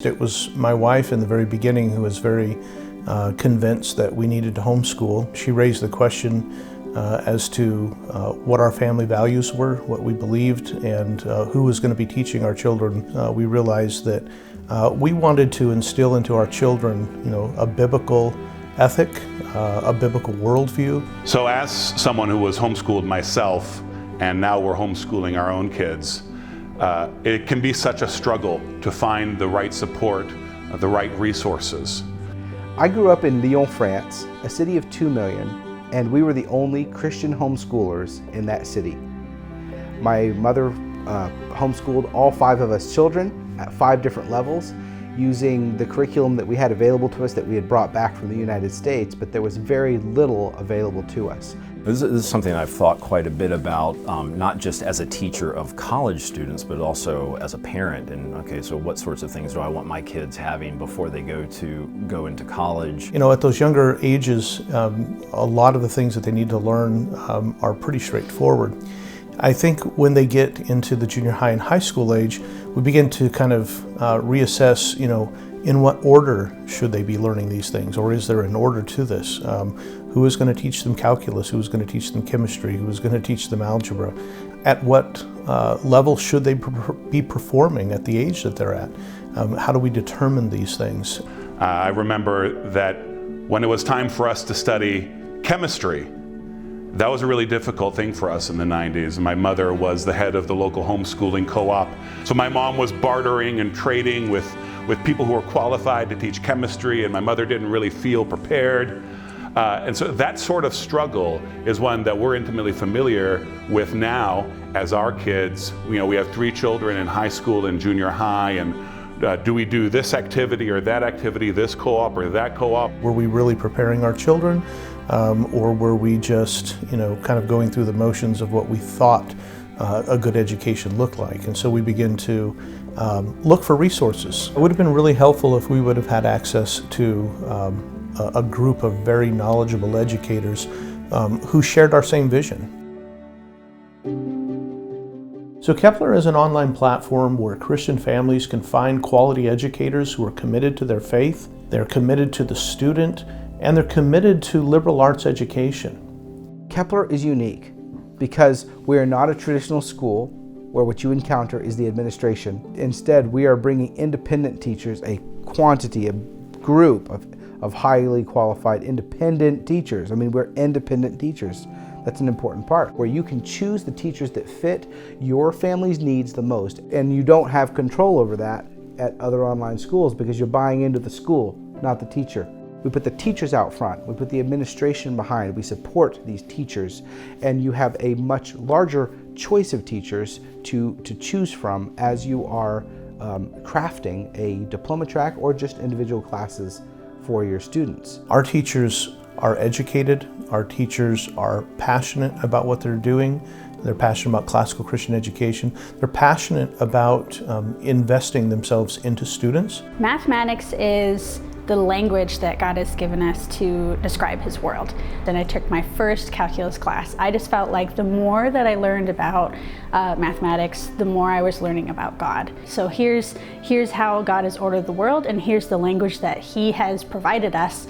It was my wife in the very beginning who was very convinced that we needed to homeschool. She raised the question as to what our family values were, what we believed, and who was going to be teaching our children. We realized that we wanted to instill into our children, a biblical ethic, a biblical worldview. So as someone who was homeschooled myself, and now we're homeschooling our own kids, it can be such a struggle to find the right support, the right resources. I grew up in Lyon, France, a city of 2 million, and we were the only Christian homeschoolers in that city. My mother homeschooled all 5 of us children at 5 different levels, using the curriculum that we had available to us that we had brought back from the United States, but there was very little available to us. This is something I've thought quite a bit about, not just as a teacher of college students, but also as a parent. And okay, so what sorts of things do I want my kids having before they go into college? At those younger ages, a lot of the things that they need to learn are pretty straightforward. I think when they get into the junior high and high school age, we begin to kind of reassess, in what order should they be learning these things, or is there an order to this? Who is going to teach them calculus? Who is going to teach them chemistry? Who is going to teach them algebra? At what level should they be performing at the age that they're at? How do we determine these things? I remember that when it was time for us to study chemistry, that was a really difficult thing for us in the 90s. My mother was the head of the local homeschooling co-op. So my mom was bartering and trading with people who were qualified to teach chemistry, and my mother didn't really feel prepared. And so that sort of struggle is one that we're intimately familiar with now as our kids. We have 3 children in high school and junior high, and do we do this activity or that activity, this co-op or that co-op? Were we really preparing our children? Or were we just, kind of going through the motions of what we thought a good education looked like? And so we begin to look for resources. It would have been really helpful if we would have had access to a group of very knowledgeable educators who shared our same vision. So Kepler is an online platform where Christian families can find quality educators who are committed to their faith, they're committed to the student, and they're committed to liberal arts education. Kepler is unique because we are not a traditional school where what you encounter is the administration. Instead, we are bringing independent teachers, a group of highly qualified independent teachers. We're independent teachers. That's an important part, where you can choose the teachers that fit your family's needs the most, and you don't have control over that at other online schools because you're buying into the school, not the teacher. We put the teachers out front, we put the administration behind, we support these teachers, and you have a much larger choice of teachers to choose from as you are crafting a diploma track or just individual classes for your students. Our teachers are educated, our teachers are passionate about what they're doing, they're passionate about classical Christian education, they're passionate about investing themselves into students. Mathematics is the language that God has given us to describe His world. Then I took my first calculus class. I just felt like the more that I learned about mathematics, the more I was learning about God. So here's how God has ordered the world, and here's the language that He has provided us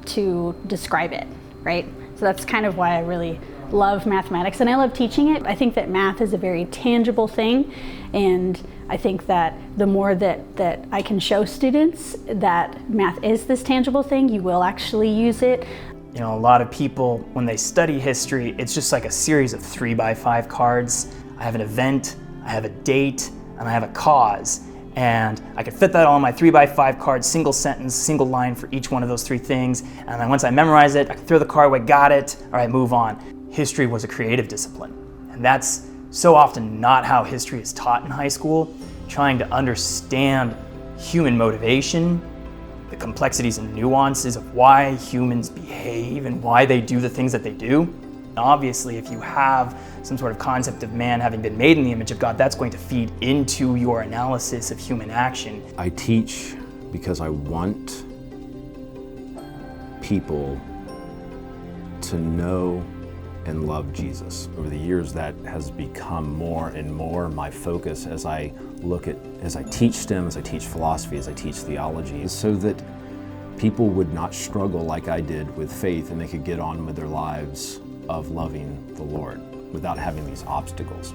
to describe it, right? So that's kind of why I really love mathematics, and I love teaching it. I think that math is a very tangible thing, and I think that the more that I can show students that math is this tangible thing, you will actually use it. A lot of people, when they study history, it's just like a series of 3x5 cards. I have an event, I have a date, and I have a cause. And I could fit that all on my 3x5 card, single sentence, single line for each one of those 3 things. And then once I memorize it, I can throw the card away, got it, all right, move on. History was a creative discipline. And that's so often not how history is taught in high school. Trying to understand human motivation, the complexities and nuances of why humans behave and why they do the things that they do. Obviously, if you have some sort of concept of man having been made in the image of God, that's going to feed into your analysis of human action. I teach because I want people to know and love Jesus. Over the years, that has become more and more my focus as I teach STEM, as I teach philosophy, as I teach theology, so that people would not struggle like I did with faith, and they could get on with their lives of loving the Lord without having these obstacles.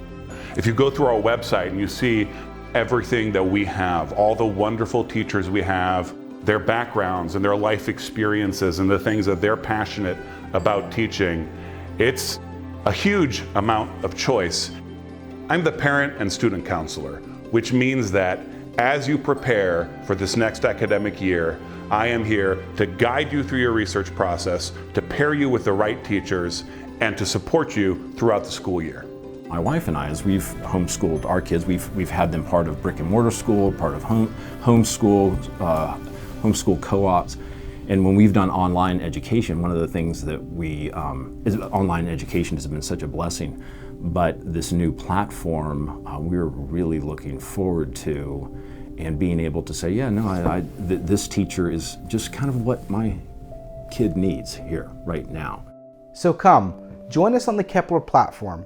If you go through our website and you see everything that we have, all the wonderful teachers we have, their backgrounds and their life experiences and the things that they're passionate about teaching, it's a huge amount of choice. I'm the parent and student counselor, which means that as you prepare for this next academic year, I am here to guide you through your research process, to pair you with the right teachers, and to support you throughout the school year. My wife and I, as we've homeschooled our kids, we've had them part of brick and mortar school, part of homeschool co-ops. And when we've done online education, one of the things that online education has been such a blessing, but this new platform we're really looking forward to, and being able to say, yeah, no, this teacher is just kind of what my kid needs here right now. So come, join us on the Kepler platform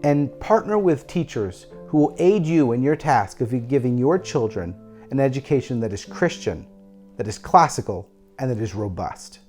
and partner with teachers who will aid you in your task of giving your children an education that is Christian, that is classical, and that is robust.